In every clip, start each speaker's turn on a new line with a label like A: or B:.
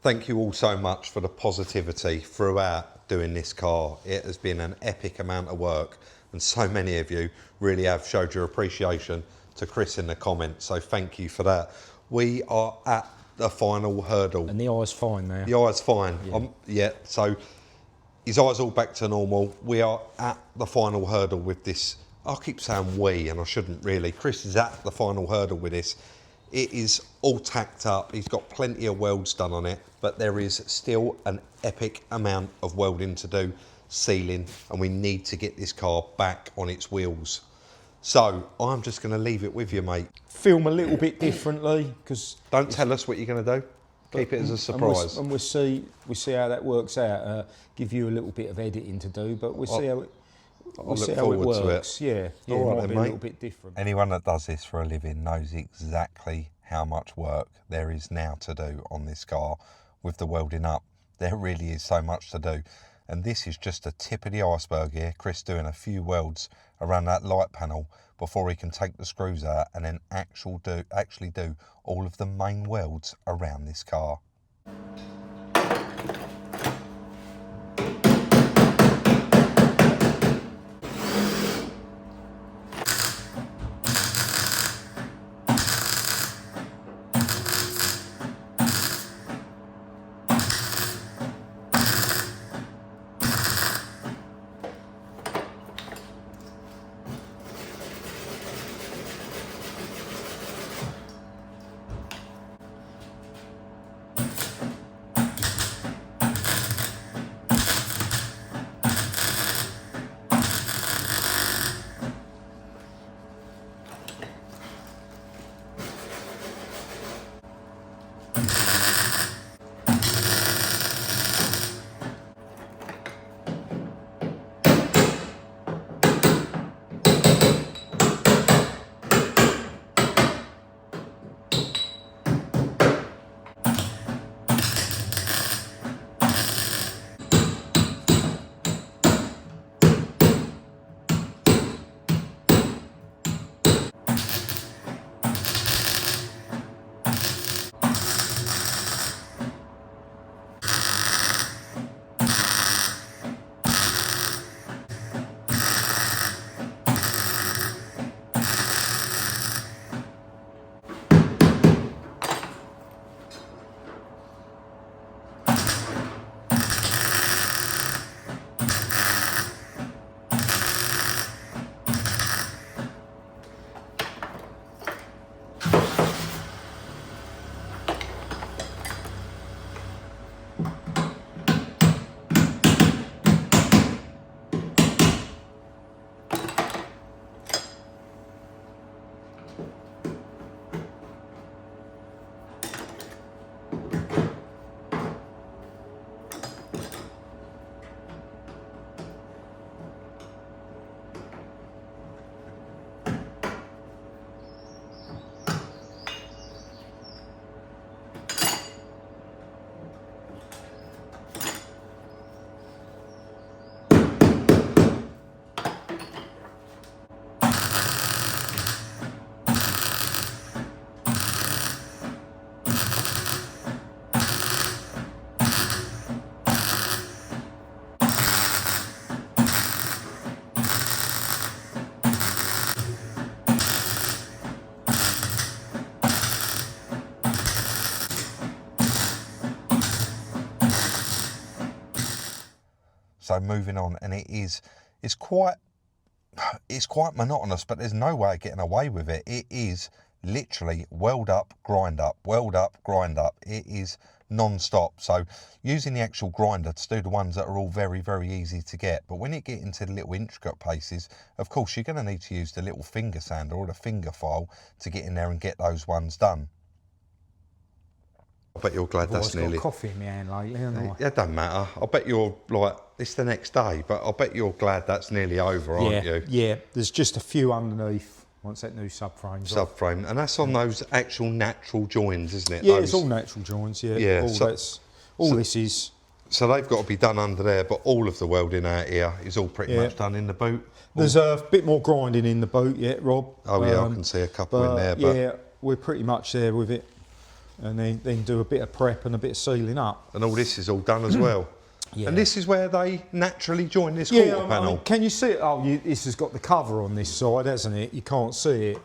A: Thank you all so much for the positivity throughout doing this car. It has been an epic amount of work, and so many of you really have showed your appreciation to Chris in the comments, so thank you for that. We are at the final hurdle.
B: And the eye's fine now.
A: The eye's fine. Yeah, so his eye's all back to normal. We are at the final hurdle with this. I keep saying we, and I shouldn't really. Chris is at the final hurdle with this. It is all tacked up. He's got plenty of welds done on it, but there is still an epic amount of welding to do, sealing, and we need to get this car back on its wheels. So I'm just going to leave it with you, mate.
B: Film a little bit differently, because
A: don't tell us what you're going to do. Keep it as a surprise.
B: And we'll see how that works out. Give you a little bit of editing to do, but we'll see how it. We'll see how it works. Yeah,
A: all right,
B: might be
A: mate.
B: A little bit different.
A: Anyone that does this for a living knows exactly how much work there is now to do on this car with the welding up. There really is so much to do, and this is just the tip of the iceberg here. Chris doing a few welds around that light panel before he can take the screws out and then actually do all of the main welds around this car. So moving on, and it's quite monotonous, but there's no way of getting away with it. It is literally weld up, grind up, weld up, grind up. It is non-stop. So using the actual grinder to do the ones that are all very, very easy to get. But when you get into the little intricate places, of course, you're going to need to use the little finger sander or the finger file to get in there and get those ones done. I bet you're glad that's nearly...
B: I've got coffee in my hand lately, haven't I?
A: It doesn't matter. I bet you're like, it's the next day, but I bet you're glad that's nearly over, aren't you?
B: Yeah, there's just a few underneath once that new subframe's off.
A: Subframe, and that's on those actual natural joins, isn't it?
B: Yeah,
A: those...
B: it's all natural joins, yeah.
A: Yeah.
B: This is...
A: So they've got to be done under there, but all of the welding out here is all pretty much done in the boot.
B: There's a bit more grinding in the boot yet, Rob.
A: Oh yeah, I can see a couple in there. But
B: yeah, we're pretty much there with it. and then do a bit of prep and a bit of sealing up.
A: And all this is all done as well.
B: Yeah.
A: And this is where they naturally join this quarter panel.
B: I mean, can you see it? Oh, this has got the cover on this side, hasn't it? You can't see it.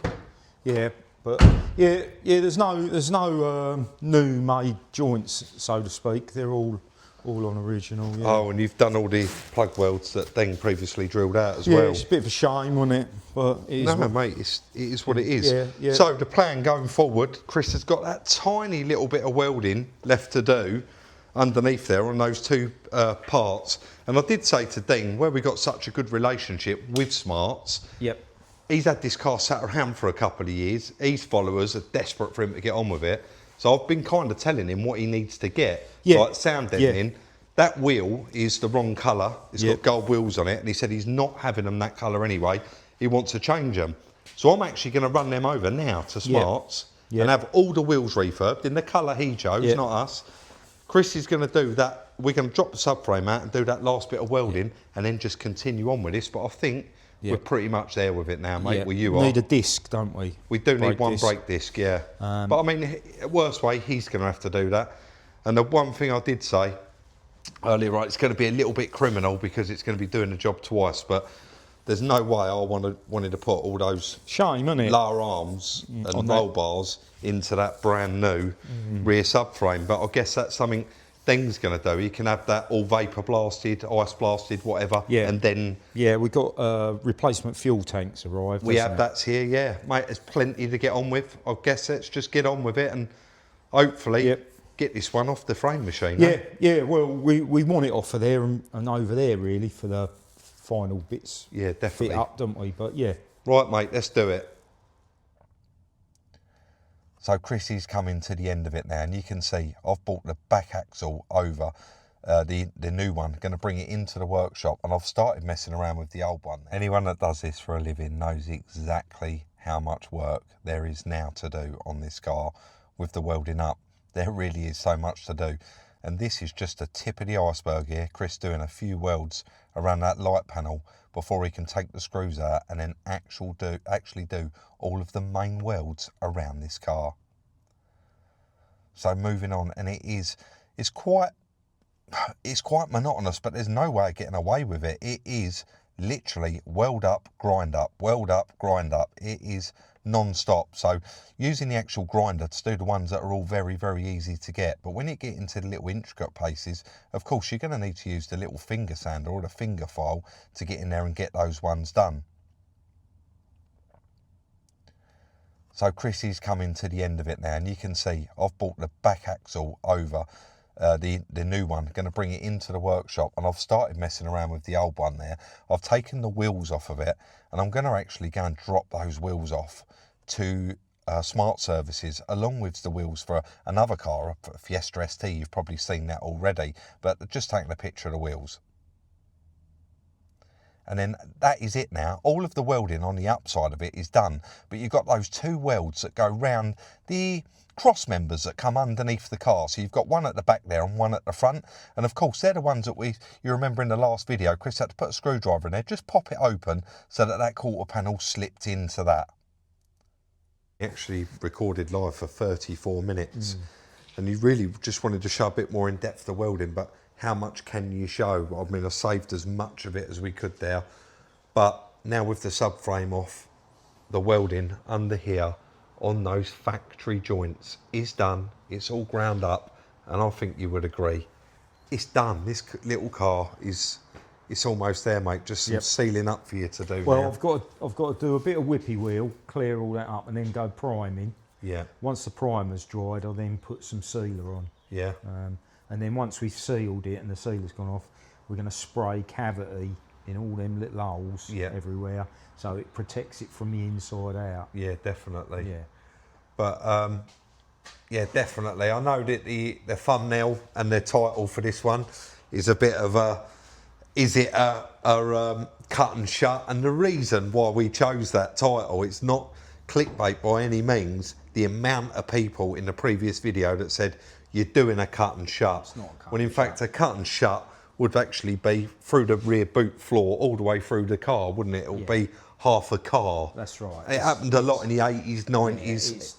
B: Yeah, but yeah. There's no new made joints, so to speak. They're all on original. Yeah.
A: Oh, and you've done all the plug welds that Deng previously drilled out as well.
B: Yeah, it's a bit of a shame, wasn't it? But it is
A: mate, it is what it is.
B: Yeah.
A: So the plan going forward, Chris has got that tiny little bit of welding left to do underneath there on those two parts. And I did say to Dean, where we got such a good relationship with Smarts,
B: Yep.
A: he's had this car sat around for a couple of years. His followers are desperate for him to get on with it. So I've been kind of telling him what he needs to get.
B: Yeah.
A: Like sound deadening. That wheel is the wrong colour. It's
B: Yep.
A: got gold wheels on it. And he said he's not having them that colour anyway. He wants to change them. So I'm actually going to run them over now to Smarts and have all the wheels refurbed in the colour he chose, not us. Chris is going to do that. We're going to drop the subframe out and do that last bit of welding and then just continue on with this. But I think we're pretty much there with it now, mate, where you are.
B: We need a disc, don't we?
A: We do need one brake disc, yeah. But I mean, worst way, he's going to have to do that. And the one thing I did say earlier, right, it's going to be a little bit criminal because it's going to be doing the job twice, but there's no way I wanted to put all those lower arms and roll bars into that brand new rear subframe. But I guess that's something Deng's going to do. He can have that all vapour blasted, ice blasted, whatever. Yeah. And then...
B: Yeah, we've got replacement fuel tanks arrived.
A: We have that's here, yeah. Mate, there's plenty to get on with. I guess let's just get on with it and hopefully get this one off the frame machine.
B: Yeah, well, we want it off of there and over there, really, for the final bits.
A: Yeah, definitely.
B: Fit up, don't we? But yeah.
A: Right, mate, let's do it. So Chrissy's coming to the end of it now, and you can see I've brought the back axle over, the new one, going to bring it into the workshop, and I've started messing around with the old one. Anyone that does this for a living knows exactly how much work there is now to do on this car with the welding up. There really is so much to do, and this is just the tip of the iceberg here. Chris doing a few welds around that light panel before he can take the screws out and then actually do all of the main welds around this car. So moving on, and it's quite monotonous, but there's no way of getting away with it. It is literally weld up, grind up, weld up, grind up. It is non-stop. So using the actual grinder to do the ones that are all very, very easy to get. But when you get into the little intricate places, of course, you're going to need to use the little finger sander or the finger file to get in there and get those ones done. So Chrissy's coming to the end of it now, and you can see I've brought the back axle over, the new one, going to bring it into the workshop, and I've started messing around with the old one there. I've taken the wheels off of it, and I'm going to actually go and drop those wheels off to Smart Services, along with the wheels for another car, a Fiesta ST. You've probably seen that already, but just taking a picture of the wheels. And then that is it now. All of the welding on the upside of it is done, but you've got those two welds that go round the cross members that come underneath the car. So you've got one at the back there and one at the front, and of course they're the ones that you remember in the last video, Chris had to put a screwdriver in there, just pop it open so that quarter panel slipped into that. Actually recorded live for 34 minutes and you really just wanted to show a bit more in depth the welding, but how much can you show? I mean, I saved as much of it as we could there, but now with the subframe off, the welding under here on those factory joints is done. It's all ground up, and I think you would agree. It's done. This little car it's almost there, mate. Just some sealing up for you to do.
B: Well,
A: now.
B: I've got to do a bit of whippy wheel, clear all that up, and then go priming.
A: Yeah.
B: Once the primer's dried, I'll then put some sealer on.
A: Yeah.
B: And then once we've sealed it and the sealer's gone off, we're going to spray cavity in all them little holes everywhere, so it protects it from the inside out.
A: Yeah, definitely.
B: Yeah.
A: But yeah, definitely. I know that the thumbnail and the title for this one is a bit of a, is it a cut and shut? And the reason why we chose that title, it's not clickbait by any means. The amount of people in the previous video that said you're doing a cut and shut,
B: it's not a cut
A: when in fact a cut and shut would actually be through the rear boot floor all the way through the car, wouldn't it? It would be half a car.
B: That's right.
A: It happened a lot in the 80s, 90s.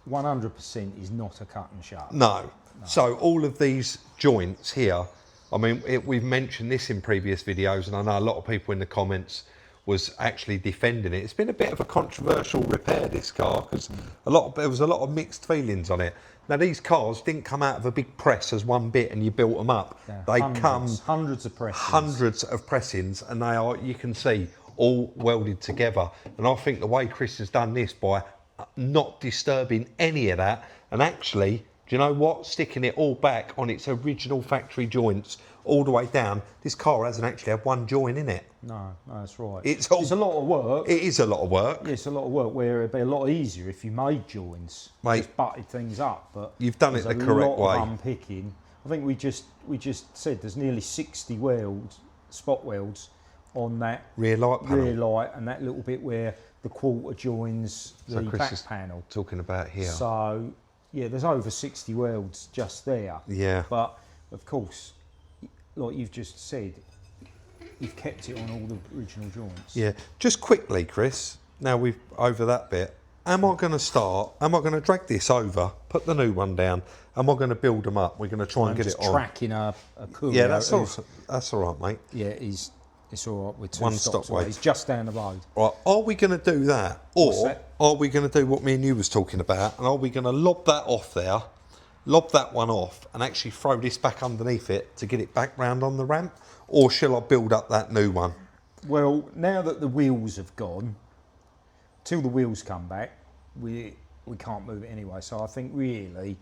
B: 100% is not a cut and shut.
A: No. So all of these joints here, I mean, we've mentioned this in previous videos, and I know a lot of people in the comments was actually defending it. It's been a bit of a controversial repair, this car, because there was a lot of mixed feelings on it. Now, these cars didn't come out of a big press as one bit and you built them up.
B: Yeah,
A: They
B: hundreds of pressings.
A: Hundreds of pressings, and they are, you can see, all welded together. And I think the way Chris has done this by not disturbing any of that, and actually, do you know what? Sticking it all back on its original factory joints all the way down. This car hasn't actually had one joint in it.
B: No, that's right.
A: It's
B: a lot of work.
A: It is a lot of work.
B: Yeah, it's a lot of work where it'd be a lot easier if you made joints.
A: Mate,
B: just butted things up. But
A: you've done it the correct way.
B: There's a lot of unpicking. I think we just said there's nearly 60 welds, spot welds, on that
A: rear light panel.
B: Rear light, and that little bit where the quarter joins the
A: Chris
B: back panel.
A: Talking about here.
B: So yeah, there's over 60 welds just there.
A: Yeah.
B: But of course, like you've just said, you've kept it on all the original joints.
A: Yeah. Just quickly, Chris, now we've over that bit, am I going to drag this over, put the new one down, am I going to build them up? We're going to try and get it on.
B: Tracking a courier.
A: Yeah, that's all right, mate.
B: Yeah, it's all right with two
A: One
B: stops
A: stop
B: away. He's just down the road.
A: Right, are we going to do that? Or
B: that?
A: are we going to do what me and you was talking about, and are we going to lob that off there, lob that one off, and actually throw this back underneath it to get it back round on the ramp? Or shall I build up that new one?
B: Well, now that the wheels have gone, till the wheels come back, we can't move it anyway. So I think really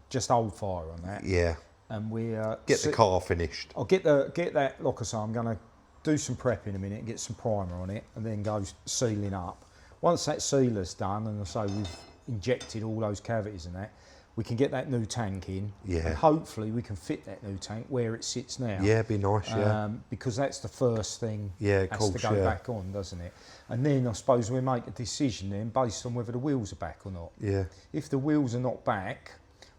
B: just hold fire on that.
A: Yeah.
B: And we
A: get the car finished.
B: I'll get that, like I say, I'm going to do some prep in a minute and get some primer on it, and then go sealing up. Once that sealer's done, and I say we've injected all those cavities and that, we can get that new tank in.
A: Yeah.
B: And hopefully we can fit that new tank where it sits now.
A: Yeah, it'd be nice, yeah.
B: Because that's the first thing
A: has
B: to go back on, doesn't it? And then I suppose we make a decision then based on whether the wheels are back or not.
A: Yeah.
B: If the wheels are not back,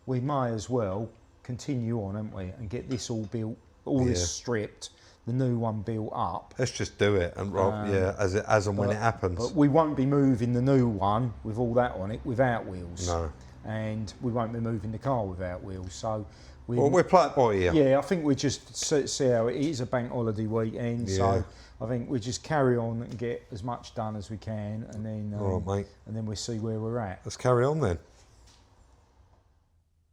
B: we may as well continue on, haven't we, and get this all built, this stripped, the new one built up.
A: Let's just do it, and as and when it happens.
B: But we won't be moving the new one with all that on it without wheels.
A: No.
B: And we won't be moving the car without wheels. So
A: we're playing by ear.
B: Yeah, I think we just see how it is a bank holiday weekend.
A: Yeah.
B: So I think we just carry on and get as much done as we can, and then
A: all right, mate.
B: And then we'll see where we're at.
A: Let's carry on then.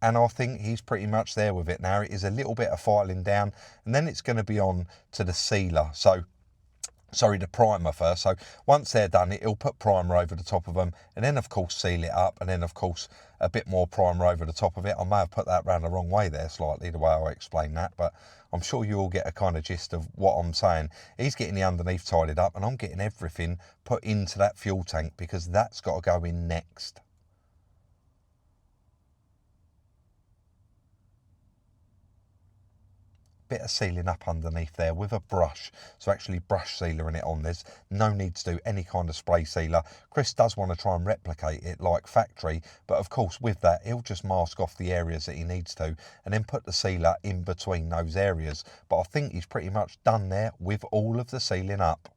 A: And I think he's pretty much there with it now. It is a little bit of filing down, and then it's going to be on to the sealer. Sorry, the primer first. So once they're done, it'll put primer over the top of them, and then of course seal it up, and then of course a bit more primer over the top of it. I may have put that round the wrong way there slightly, the way I explained that, but I'm sure you all get a kind of gist of what I'm saying. He's getting the underneath tidied up, and I'm getting everything put into that fuel tank, because that's got to go in next. Bit of sealing up underneath there with a brush, so actually brush sealer it on. There's no need to do any kind of spray sealer. Chris does want to try and replicate it like factory, but of course with that he'll just mask off the areas that he needs to and then put the sealer in between those areas. But I think he's pretty much done there with all of the sealing up.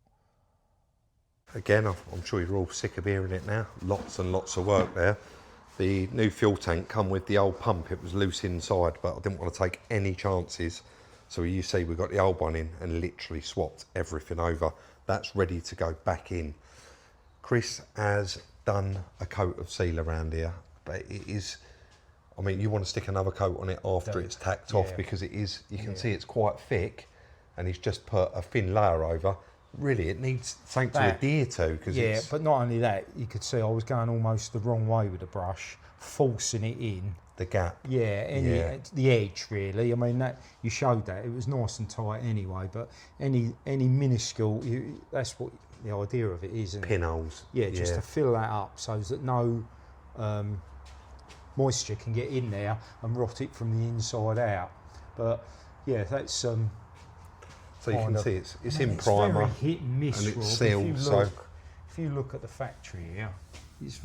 A: Again, I'm sure you're all sick of hearing it now. Lots and lots of work there. The new fuel tank come with the old pump. It was loose inside, but I didn't want to take any chances. So you see we got the old one in and literally swapped everything over. That's ready to go back in. Chris has done a coat of seal around here, but it is, I mean, you want to stick another coat on it after it's tacked off, because it is, you can see it's quite thick, and he's just put a thin layer over. Really, it needs something to adhere to. Cause
B: but not only that, you could see I was going almost the wrong way with the brush, forcing it in.
A: The gap.
B: Yeah, the edge really. I mean, that you showed that it was nice and tight anyway. But any minuscule, that's what the idea of it is. Isn't
A: Pinholes.
B: Yeah, just to fill that up so that no moisture can get in there and rot it from the inside out. But yeah, that's
A: so you can see it's in primer.
B: It's very hit and miss,
A: and it's sealed.
B: If you look at the factory here, it's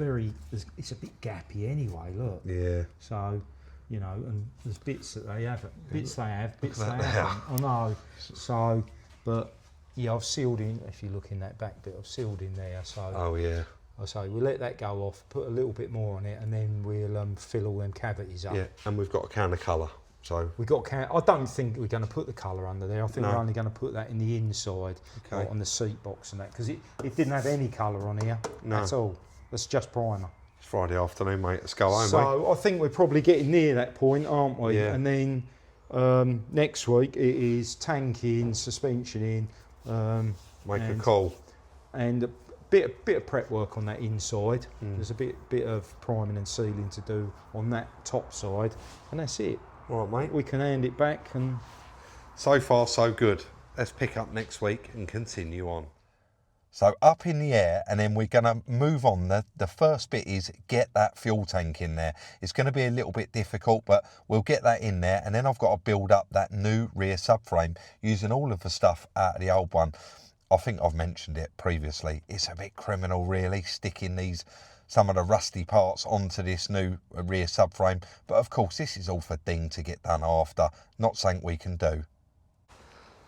B: a bit gappy anyway, look.
A: Yeah.
B: So, you know, and there's bits that they haven't, bits they haven't. I know. So, but yeah, I've sealed in, if you look in that back bit, I've sealed in there. So.
A: Oh yeah.
B: I say we'll let that go off, put a little bit more on it, and then we'll fill all them cavities up.
A: Yeah, and we've got a can of colour. So
B: we got. I don't think we're going to put the colour under there. I think we're only going to put that in the inside, like on the seat box and that, because it didn't have any colour on here at all. That's just primer.
A: It's Friday afternoon, mate. Let's go home.
B: So I think we're probably getting near that point, aren't we?
A: Yeah.
B: And then next week it is tank in, suspension in,
A: make a call,
B: and a bit of prep work on that inside. There's a bit of priming and sealing to do on that top side, and that's it.
A: All right, mate.
B: We can hand it back, and
A: so far so good. Let's pick up next week and continue on. So up in the air, and then we're going to move on. The first bit is get that fuel tank in there. It's going to be a little bit difficult, but we'll get that in there, and then I've got to build up that new rear subframe using all of the stuff out of the old one. I think I've mentioned it previously. It's a bit criminal, really, sticking some of the rusty parts onto this new rear subframe. But of course, this is all for Dean to get done after, not something we can do.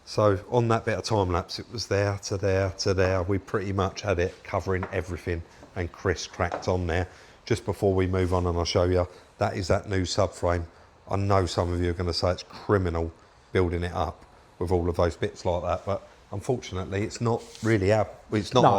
A: So on that bit of time lapse, it was there to there to there. We pretty much had it covering everything, and Chris cracked on there. Just before we move on, and I'll show you, that is that new subframe. I know some of you are going to say it's criminal building it up with all of those bits like that, but unfortunately, it's not really our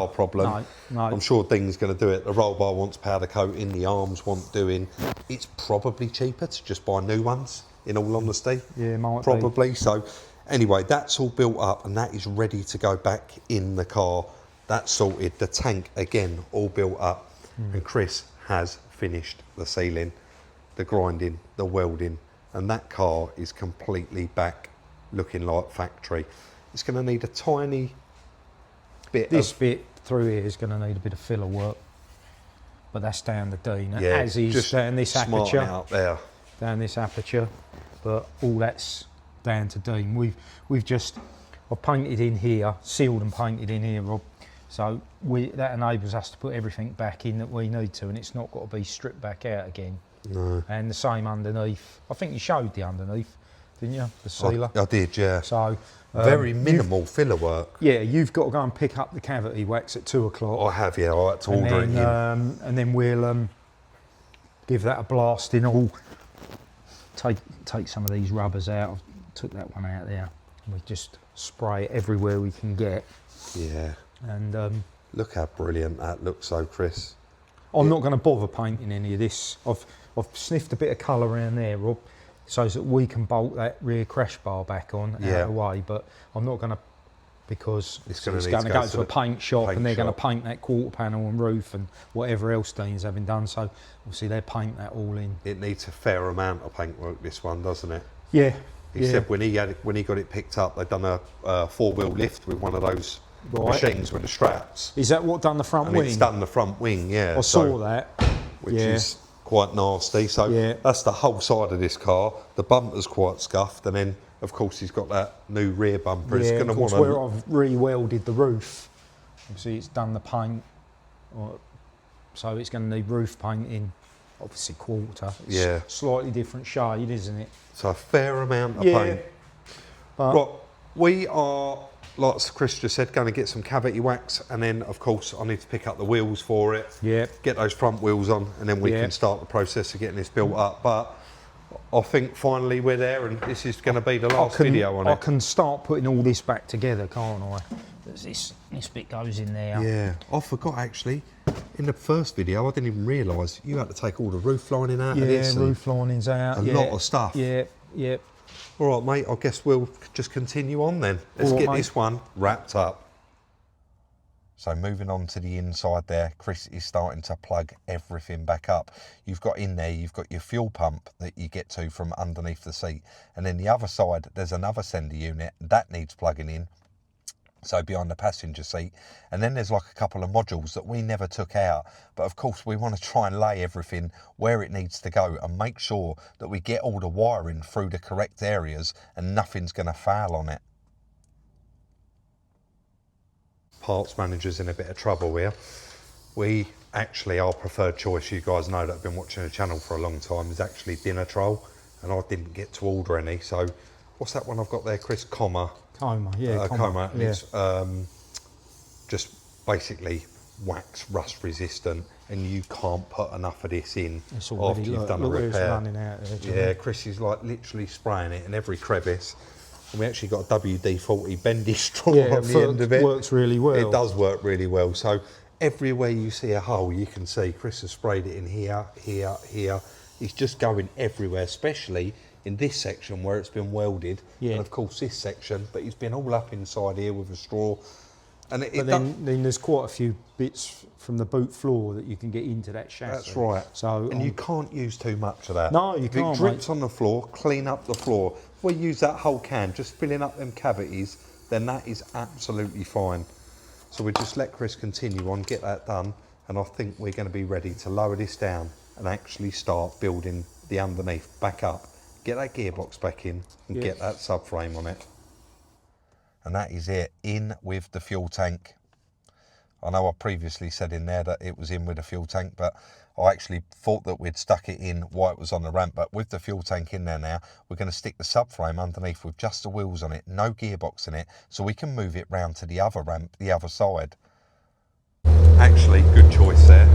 A: problem.
B: No.
A: I'm sure Dean's going to do it. The roll bar wants powder coating, the arms want doing. It's probably cheaper to just buy new ones, in all honesty.
B: Yeah, might
A: probably.
B: be.
A: So anyway, that's all built up, and that is ready to go back in the car. That's sorted. The tank, again, all built up. And Chris has finished the sealing, the grinding, the welding, and that car is completely back looking like factory. It's going to need a tiny bit.
B: This bit through here is going to need a bit of filler work, but that's down the Dean.
A: Yeah,
B: as is
A: just
B: down this aperture.
A: Out there.
B: Down this aperture, but all that's down to Dean. I've painted in here, sealed and painted in here, Rob. So that enables us to put everything back in that we need to, and it's not got to be stripped back out again.
A: No.
B: And the same underneath. I think you showed the underneath, didn't you? The sealer.
A: I did, yeah.
B: So
A: very minimal filler work.
B: Yeah, you've got to go and pick up the cavity wax at 2 o'clock.
A: I have, yeah. I had to order it in.
B: And then we'll give that a blast in all. Take some of these rubbers out. I took that one out there. We just spray it everywhere we can get.
A: Yeah.
B: And
A: look how brilliant that looks, though, Chris.
B: I'm not going to bother painting any of this. I've sniffed a bit of colour around there, Rob, so that we can bolt that rear crash bar back on out of the way. But I'm not going to, because it's going to go to a paint shop, and they're going to paint that quarter panel and roof and whatever else Dean's having done. So obviously they paint that all in.
A: It needs a fair amount of paintwork, this one, doesn't it?
B: Yeah.
A: He said when he got it picked up, they'd done a four-wheel lift with one of those machines with the straps.
B: Is that what done the front wing?
A: It's done the front wing, yeah.
B: I saw that.
A: Which is quite nasty. So that's the whole side of this car. The bumper's quite scuffed, and then of course he's got that new rear bumper.
B: Yeah,
A: it's going to want
B: where I've re-welded the roof. Obviously it's done the paint, so it's going to need roof painting. Obviously quarter. It's slightly different shade, isn't it?
A: So a fair amount of paint.
B: But
A: right, we are, like Chris just said, going to get some cavity wax, and then of course I need to pick up the wheels for it.
B: Yeah.
A: Get those front wheels on, and then we can start the process of getting this built up. But I think finally we're there, and this is going to be the last video on it.
B: I can start putting all this back together, can't I? This bit goes in there.
A: Yeah, I forgot actually. In the first video, I didn't even realise you had to take all the roof lining out of this.
B: Yeah, roof linings out.
A: A lot of stuff.
B: Yeah.
A: All right, mate, I guess we'll just continue on then. Let's get this one wrapped up. So moving on to the inside there, Chris is starting to plug everything back up. You've got your fuel pump that you get to from underneath the seat. And then the other side, there's another sender unit that needs plugging in. So behind the passenger seat, and then there's like a couple of modules that we never took out, but of course we want to try and lay everything where it needs to go and make sure that we get all the wiring through the correct areas and nothing's going to fail on it. Parts manager's in a bit of trouble here. We actually, our preferred choice, you guys know that have been watching the channel for a long time, is actually dinner troll, and I didn't get to order any. So what's that one I've got there, Chris? Coma.
B: Coma, yeah.
A: Coma. Yeah. It's just basically wax rust resistant, and you can't put enough of this in
B: It's
A: after
B: already,
A: you've done a
B: look where it's
A: repair.
B: running out there, John.
A: Yeah, Chris is like literally spraying it in every crevice. And we actually got a WD-40 bendy straw on the end of it.
B: Works really well.
A: It does work really well. So everywhere you see a hole, you can see Chris has sprayed it in here, here, here. It's just going everywhere, especially in this section where it's been welded.
B: Yeah.
A: And of course this section, but it's been all up inside here with a straw. And
B: But then there's quite a few bits from the boot floor that you can get into that chassis.
A: That's right.
B: So
A: and you can't use too much of that.
B: No, you
A: if
B: can't,
A: it drips on the floor, clean up the floor. If we use that whole can, just filling up them cavities, then that is absolutely fine. So we just let Chris continue on, get that done, and I think we're going to be ready to lower this down and actually start building the underneath back up, get that gearbox back in, and get that subframe on it. And that is it, in with the fuel tank. I know I previously said in there that it was in with the fuel tank, but I actually thought that we'd stuck it in while it was on the ramp. But with the fuel tank in there now, we're going to stick the subframe underneath with just the wheels on it, no gearbox in it, so we can move it round to the other ramp, the other side. Actually, good choice there.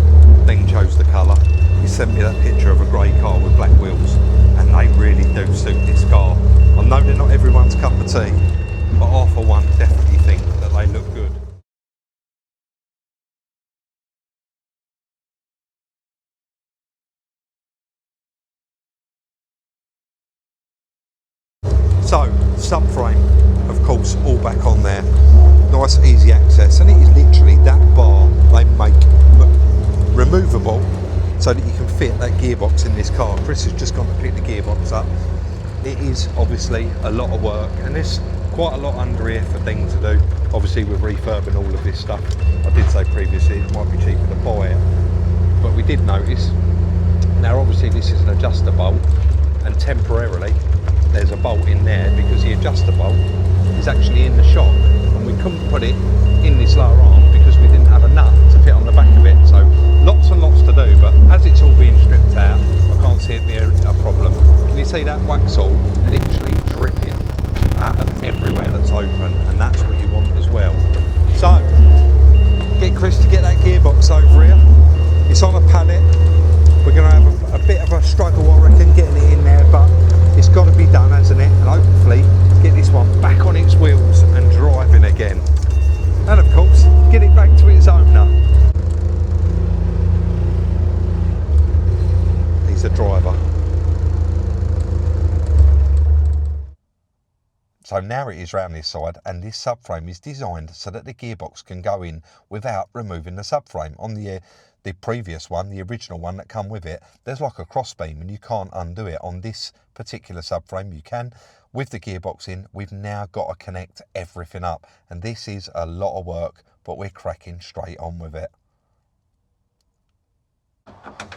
A: Then chose the colour. He sent me that picture of a grey car with black wheels, and they really do suit this car. I know they're not everyone's cup of tea, but I for one definitely think that they look good. So, subframe, of course, all back on there. Nice easy access, and it is literally that bar they make removable so that you can fit that gearbox in this car. Chris has just gone to pick the gearbox up. It is obviously a lot of work, and there's quite a lot under here for things to do. Obviously with refurbing all of this stuff, I did say previously it might be cheaper to buy it, but we did notice, now obviously this is an adjuster bolt, and temporarily there's a bolt in there because the adjuster bolt is actually in the shop, and we couldn't put it in this lower arm because we didn't have a nut to fit on the back of it. So lots and lots to do, but as it's all being stripped out, I can't see it being a problem. Can you see that Vauxhall literally dripping out of everywhere that's open, and that's what you want as well. So get Chris to get that gearbox over here. It's on a pallet. We're going to have a bit of a struggle, I reckon, getting it in there, but it's got to be done, hasn't it? And hopefully get this one back on its wheels and driving again. And of course, get it back to its owner. He's a driver. So now it is round this side, and this subframe is designed so that the gearbox can go in without removing the subframe. On the previous one, the original one that come with it, there's like a cross beam and you can't undo it. On this particular subframe you can. With the gearbox in, we've now got to connect everything up, and this is a lot of work, but we're cracking straight on with it.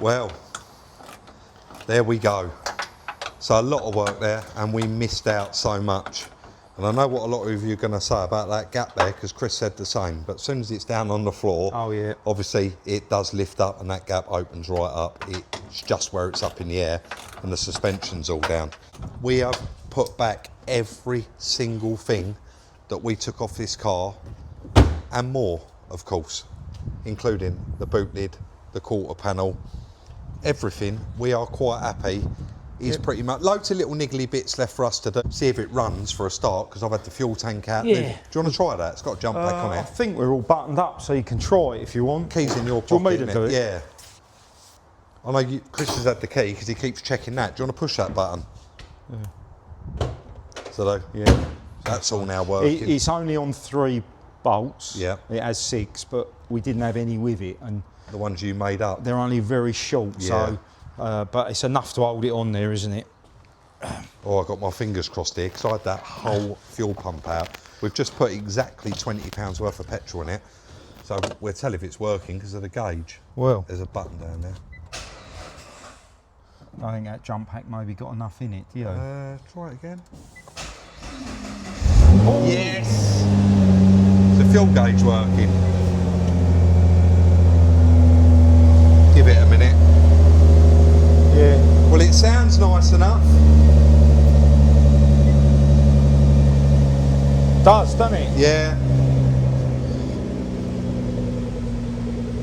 A: Well, there we go. So a lot of work there, and we missed out so much. And I know what a lot of you are going to say about that gap there, because Chris said the same, but as soon as it's down on the floor,
B: oh yeah,
A: obviously it does lift up and that gap opens right up. It's just where it's up in the air and the suspension's all down. We have put back every single thing that we took off this car, and more, of course, including the boot lid, the quarter panel, everything. We are quite happy. Is pretty much loads of little niggly bits left for us to do. See if it runs for a start, because I've had the fuel tank out.
B: Yeah.
A: Do you want to try that? It's got a jump pack on it.
B: I think we're all buttoned up, so you can try it if you want.
A: Keys in your pocket.
B: Do you want me to do it?
A: Yeah. I know Chris has had the key because he keeps checking that. Do you want to push that button? Yeah. So yeah, that's all now working.
B: It's only on 3 bolts.
A: Yeah.
B: It has 6, but we didn't have any with it, and
A: the ones you made up.
B: They're only very short, so. But it's enough to hold it on there, isn't it?
A: Oh, I got my fingers crossed here because I had that whole fuel pump out. We've just put exactly £20 worth of petrol in it, so we'll tell if it's working because of the gauge.
B: Well,
A: there's a button down there.
B: I think that jump pack maybe got enough in it, do you?
A: Try it again. Oh. Yes! Is the fuel gauge working? Give it a minute.
B: Yeah.
A: Well, it sounds nice enough.
B: Does, doesn't it?
A: Yeah.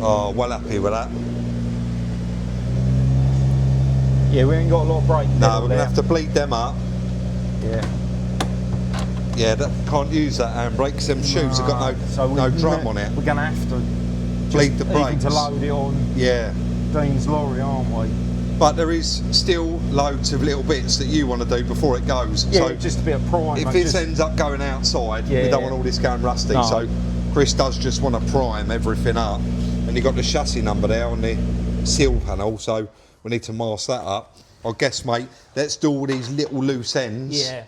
A: Oh, well happy with that.
B: Yeah, we ain't got a lot of brake.
A: No, we're going to have to bleed them up.
B: Yeah.
A: Yeah, can't use that handbrake because them shoes have got no drum on it.
B: We're going to have to
A: bleed the brakes.
B: Even to load it on Dean's lorry, aren't we?
A: But there is still loads of little bits that you want to do before it goes.
B: Yeah,
A: so
B: just a bit of prime.
A: If it ends up going outside, we don't want all this going rusty.
B: No.
A: So Chris does just want to prime everything up. And you've got the chassis number there on the seal panel, so we need to mask that up. I guess, mate, let's do all these little loose ends.
B: Yeah.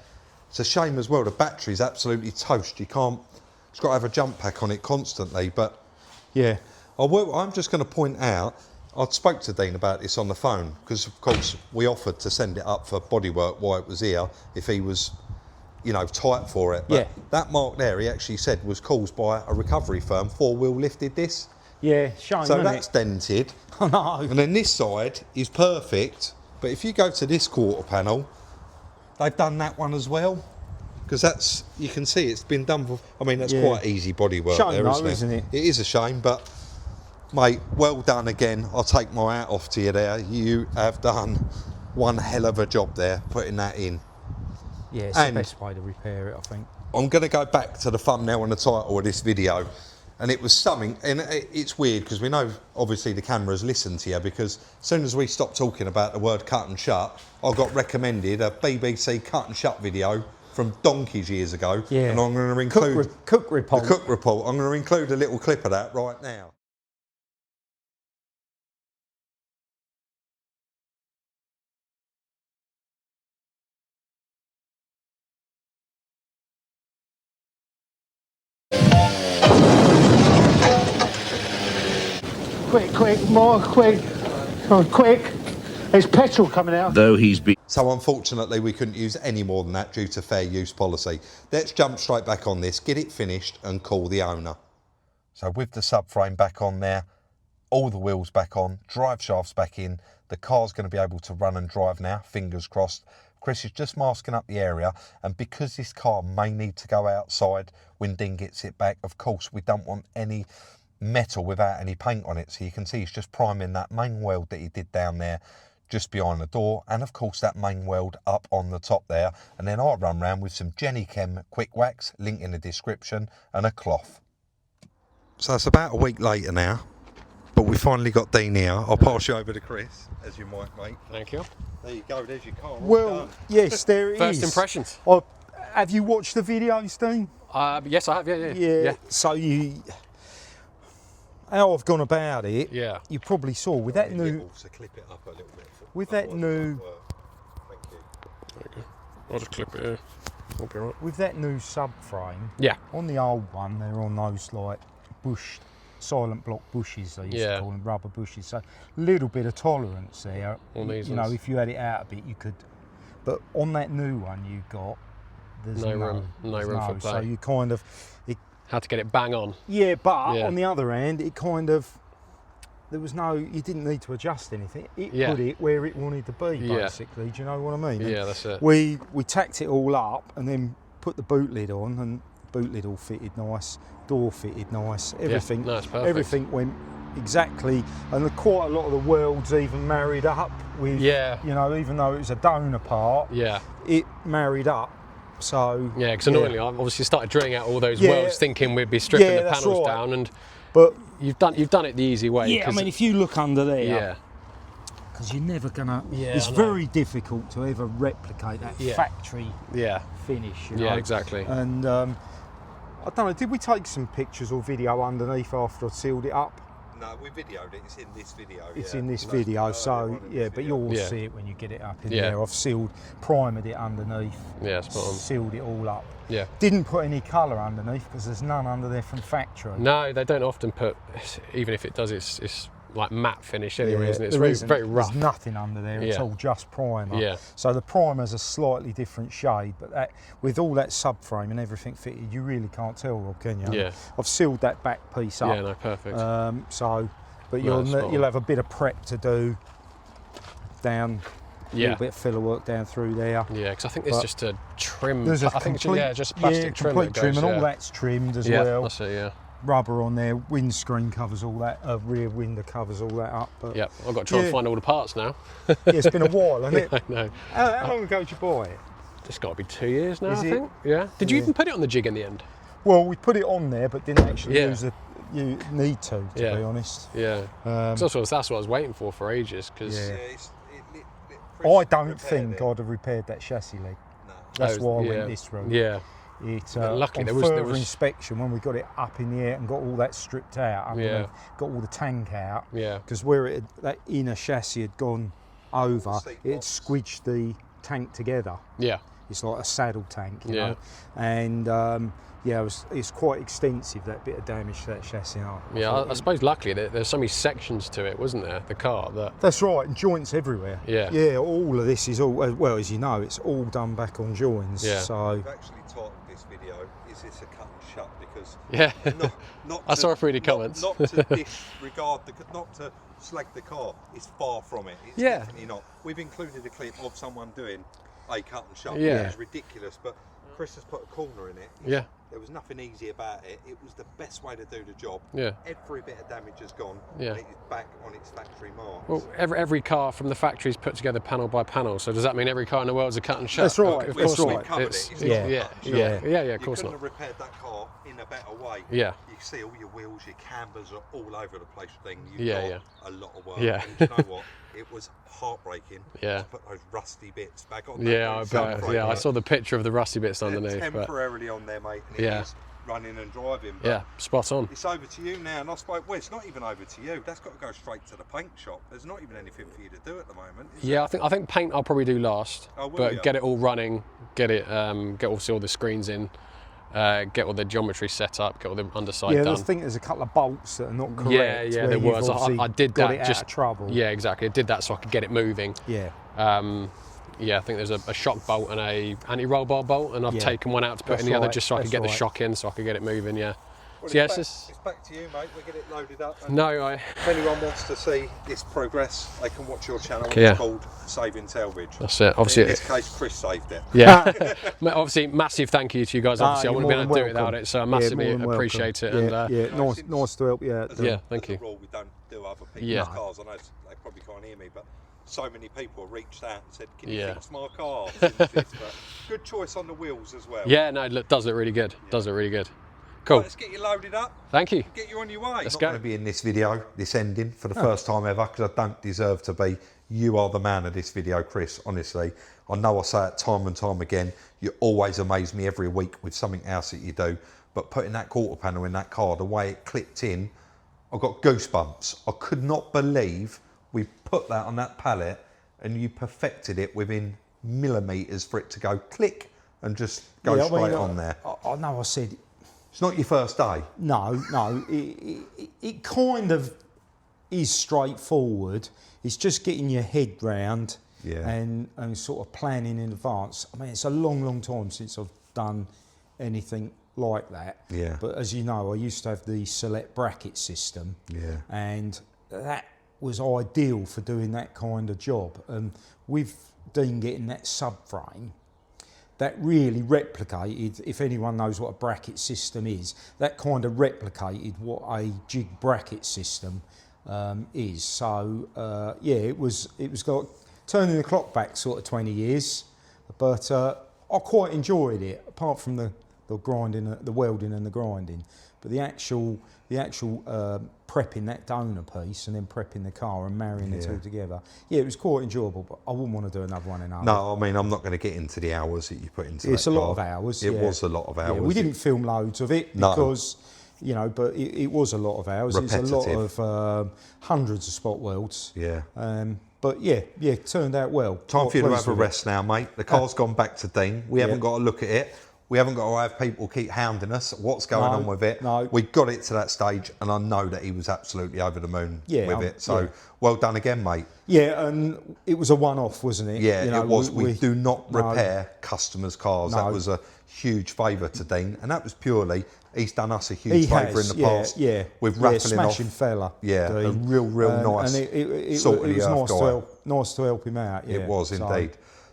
A: It's a shame as well, the battery's absolutely toast. You can't, it's got to have a jump pack on it constantly, but
B: yeah.
A: I'm just going to point out, I spoke to Dean about this on the phone, because of course we offered to send it up for bodywork while it was here, if he was, you know, tight for it. But that mark there, he actually said, was caused by a recovery firm, four-wheel lifted this.
B: Yeah, shame,
A: so that's dented.
B: I know.
A: And then this side is perfect, but if you go to this quarter panel, they've done that one as well, because that's, you can see it's been done for, I mean, that's quite easy bodywork there, isn't it? It is a shame, but mate, well done again. I'll take my hat off to you there. You have done one hell of a job there, putting that in.
B: Yeah, it's the best way to repair it, I think.
A: I'm going to go back to the thumbnail and the title of this video. And it was something, and it's weird because we know obviously the cameras listen to you, because as soon as we stopped talking about the word cut and shut, I got recommended a BBC cut and shut video from donkeys years ago.
B: Yeah.
A: And I'm going to include
B: Cook report.
A: The Cook report. I'm going to include a little clip of that right now.
C: Quick, more quick. Oh, quick. There's petrol coming out.
A: So unfortunately we couldn't use any more than that due to fair use policy. Let's jump straight back on this, get it finished and call the owner. So with the subframe back on there, all the wheels back on, drive shafts back in, the car's going to be able to run and drive now, fingers crossed. Chris is just masking up the area, and because this car may need to go outside when Dean gets it back, of course we don't want any metal without any paint on it, so you can see he's just priming that main weld that he did down there just behind the door, and of course that main weld up on the top there. And then I'll run round with some Jenny Chem quick wax, link in the description, and a cloth. So it's about a week later now, but we finally got Dean here. I'll pass you over to Chris, as you might, mate.
D: Thank you.
A: There you go, there's your car.
B: Well, yes, there it is.
D: First impressions.
B: Have you watched the videos, Dean?
D: Yes, I have, yeah.
B: So how I've gone about it, you probably saw with that new...
A: So clip it up a little bit.
B: With that new...
A: Thank you.
D: There you go. I'll just clip it here. I'll be right.
B: With that new subframe,
D: Yeah.
B: On the old one, they're on those like bushed, silent block bushes, they used to call them, rubber bushes. So a little bit of tolerance there.
D: On these
B: you know, if you had it out a bit, you could... But on that new one you got, there's
D: no room for play.
B: So you kind of...
D: Had to get it bang on.
B: Yeah, but on the other hand, it kind of, there was no, you didn't need to adjust anything. It put it where it wanted to be, basically. Do you know what I mean?
D: Yeah, that's it.
B: We tacked it all up and then put the boot lid on, and boot lid all fitted nice, door fitted nice, everything.
D: No, it's perfect.
B: Everything went exactly, and quite a lot of the welds even married up with, you know, even though it was a donor part, it married up. So
D: yeah, because annoyingly, I've obviously started drilling out all those welds, thinking we'd be stripping the panels down, and
B: but
D: you've done it the easy way.
B: Yeah, I mean, if you look under there, because you're never gonna. It's very difficult to ever replicate that factory finish. You know?
D: Yeah, exactly.
B: And I don't know. Did we take some pictures or video underneath after I sealed it up?
A: No, we videoed it. It's in this video.
B: It's in this video, so but you'll see it when you get it up in there. I've primed it underneath.
D: Yeah, spot on.
B: Sealed it all up.
D: Yeah.
B: Didn't put any colour underneath because there's none under there from factory.
D: No, they don't often put. Even if it does, it's like matte finish anyway, isn't it? It's very rough.
B: There's nothing under there. It's all just primer.
D: Yeah.
B: So the primer's a slightly different shade, but that, with all that subframe and everything fitted, you really can't tell, Rob, can you?
D: Yeah.
B: I've sealed that back piece up.
D: Yeah, no, perfect.
B: But you'll have a bit of prep to do down. A little bit of filler work down through there.
D: Yeah, because I think there's just a trim.
B: There's
D: just plastic trim.
B: Complete trim, and all that's trimmed as well.
D: That's it. Yeah.
B: rubber on there, windscreen covers all that, rear window covers all that up. But
D: Yep, I've got to try and find all the parts now.
B: yeah, it's been a while, hasn't it?
D: I know.
B: How long ago did you buy it?
D: It's got to be 2 years now,
B: Is
D: I
B: it?
D: think. Yeah. Did you even put it on the jig in the end?
B: Well, we put it on there, but didn't actually
D: Yeah.
B: use it. You need to
D: Yeah.
B: be honest.
D: Yeah. 'Cause that's what I was waiting for ages. Because
B: Yeah.
A: Chris
B: I don't
A: repaired
B: think
A: it.
B: I'd have repaired that chassis leg.
A: No.
B: That's why I
D: yeah.
B: went this route.
D: Yeah.
B: It,
D: But luckily
B: on
D: there was-
B: further inspection, when we got it up in the air and got all that stripped out, underneath, got all the tank out,
D: Yeah.
B: because where that inner chassis had gone over,
A: Seat
B: it had
A: box.
B: squidged the tank together.
D: Yeah.
B: It's like a saddle tank, you
D: Yeah.
B: know. And yeah, it's quite extensive, that bit of damage to that chassis.
D: Yeah. I suppose luckily there's so many sections to it, wasn't there? The car that.
B: That's right, and joints everywhere.
D: Yeah.
B: Yeah, all of this is all, well, as you know, it's all done back on joins.
D: Yeah.
B: So
A: We've actually titled this video, "Is this a cut and shut?" Because
D: Yeah.
A: not
D: I saw a few of the comments.
A: Not to disregard not to slag the car. It's far from it. It's
D: Yeah.
A: definitely not. We've included a clip of someone doing a cut and shut.
D: Yeah.
A: Which is ridiculous, but Chris has put a corner in it.
D: Yeah.
A: There was nothing easy about it. It was the best way to do the job.
D: Yeah.
A: Every bit of damage has gone.
D: Yeah.
A: And it is back on its factory mark.
D: Well, every car from the factory is put together panel by panel. So does that mean every car in the world is a cut and shut?
B: That's right,
D: Of
B: that's
D: course
B: right.
D: not.
A: Covered
D: It's,
A: it. It's
B: yeah,
A: not a
D: yeah,
A: cut and
D: yeah,
A: shut.
D: yeah, of
A: You
D: course
A: couldn't
D: not.
A: have repaired that car in a better way.
D: Yeah.
A: You see all your wheels, your cambers are all over the place thing. You've
D: Yeah,
A: got a lot of work.
D: Yeah.
A: And you know what? It was heartbreaking
D: Yeah.
A: to put those rusty bits back on.
D: Yeah, I
A: that
D: bet.
A: subframe.
D: Yeah, I saw the picture of the rusty bits
A: They're
D: underneath. But
A: temporarily on there, mate. And
D: Yeah.
A: it is running and driving. But
D: yeah, spot on.
A: it's over to you now, and I suppose, well, it's not even over to you. That's got to go straight to the paint shop. There's not even anything for you to do at the moment. Is
D: Yeah, I think paint I'll probably do last,
A: Oh, will
D: but
A: you?
D: get it all running, get obviously all the screens in, get all the geometry set up, get all the underside
B: yeah, I
D: done.
B: think there's a couple of bolts that are not correct.
D: Yeah, yeah,
B: where
D: there
B: you've
D: was.
B: obviously
D: I did
B: got
D: that
B: it out
D: just
B: of trouble.
D: Yeah, exactly. I did that so I could get it moving.
B: Yeah.
D: Yeah, I think there's a shock bolt and a anti-roll bar bolt, and I've
B: Yeah.
D: taken one out to put
B: That's
D: in the other
B: right,
D: just so I could
B: that's
D: get the
B: right.
D: shock in, so I could get it moving. Yeah.
A: Well,
D: So yeah,
A: it's back to you, mate. We'll get it loaded up. And
D: no,
A: if anyone wants to see this progress, they can watch your channel.
D: Yeah.
A: It's called Saving Salvage.
D: that's it. Obviously,
A: In this case, Chris saved it.
D: yeah. Obviously, massive thank you to you guys. Obviously, I
B: you're
D: wouldn't have been able to
B: more
D: do it
B: than
D: without
B: welcome.
D: it, so I
B: Yeah,
D: massively
B: more than welcome.
D: appreciate it.
B: Yeah,
D: And
B: yeah,
A: No,
B: nice,
A: since-
B: nice to help you out.
D: yeah,
A: As
D: thank
A: a
D: you.
A: rule, we don't do other people's
D: Yeah.
A: cars. I know they probably can't hear me, but so many people reached out and said, "Can you
D: Yeah.
A: fix my car?" Since this, but good choice on the wheels as well.
D: Yeah, no, it does look really good. Does look really good. Cool.
A: Right, let's get you loaded up.
D: Thank you.
A: Get you on your way.
D: Let's
A: Not
D: go.
A: going to be in this video, this ending, for the first time ever, because I don't deserve to be. You are the man of this video, Chris, honestly. I know I say it time and time again. You always amaze me every week with something else that you do. But putting that quarter panel in that car, the way it clipped in, I got goosebumps. I could not believe we put that on that pallet and you perfected it within millimetres for it to go click and just go
B: Yeah, I
A: straight
B: mean,
A: on there.
B: I know I said,
A: It's not your first day.
B: no, it kind of is straightforward. It's just getting your head round
A: Yeah.
B: and sort of planning in advance. I mean, it's a long, long time since I've done anything like that.
A: Yeah.
B: But as you know, I used to have the select bracket system.
A: Yeah.
B: And that was ideal for doing that kind of job. And with Dean getting that subframe, that really replicated, if anyone knows what a bracket system is, that kind of replicated what a jig bracket system is. So yeah, it was like turning the clock back sort of 20 years, but I quite enjoyed it, apart from the grinding, the welding and the grinding. But the actual prepping that donor piece and then prepping the car and marrying the two together, yeah, it was quite enjoyable. But I wouldn't want to do another one in hours.
A: No, I mean, I'm not going to get into the hours that you put into
B: It's
A: that
B: a lot
A: car.
B: of hours.
A: It
B: yeah.
A: was a lot of hours.
B: Yeah, we didn't film loads of it
A: No.
B: because, you know, but it was a lot of hours. It's a lot
A: Repetitive.
B: of hundreds of spot welds.
A: Yeah.
B: But yeah, it turned out well.
A: Time
B: Quite
A: for you to
B: pleased
A: have a
B: with it.
A: rest now, mate. The car's gone back to Dean. We haven't got to look at it. We haven't got to have people keep hounding us. What's going on with it?
B: No.
A: We got it to that stage, and I know that he was absolutely over the moon with it. So
B: yeah.
A: well done again, mate.
B: Yeah, and it was a one-off, wasn't it?
A: Yeah,
B: You know,
A: it was. We do not repair customers' cars. That
B: No.
A: was a huge favour to Dean, and that was purely he's done us a huge
B: He
A: favour
B: has,
A: in the past.
B: Yeah,
A: with
B: yeah,
A: raffling
B: smashing
A: off.
B: fella.
A: Yeah, a
B: Dean.
A: real nice.
B: And it
A: sort of
B: was
A: the earth
B: nice
A: guy.
B: nice to help him out. Yeah,
A: It was
B: so,
A: indeed.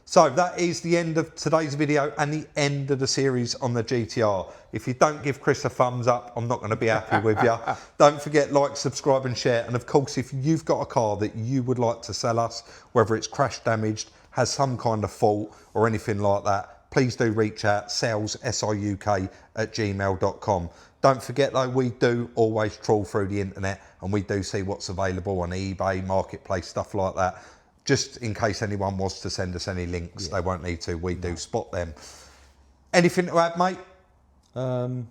A: So that is the end of today's video and the end of the series on the GTR. If you don't give Chris a thumbs up, I'm not going to be happy with you. Don't forget, like, subscribe and share. And of course, if you've got a car that you would like to sell us, whether it's crash damaged, has some kind of fault or anything like that, please do reach out, sales, siuk@gmail.com. Don't forget though, we do always trawl through the internet and we do see what's available on eBay, Marketplace, stuff like that. Just in case anyone wants to send us any links, they won't need to. We do spot them. Anything to add, mate?
B: No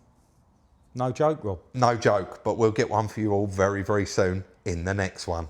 B: joke, Rob.
A: No joke, but we'll get one for you all very, very soon in the next one.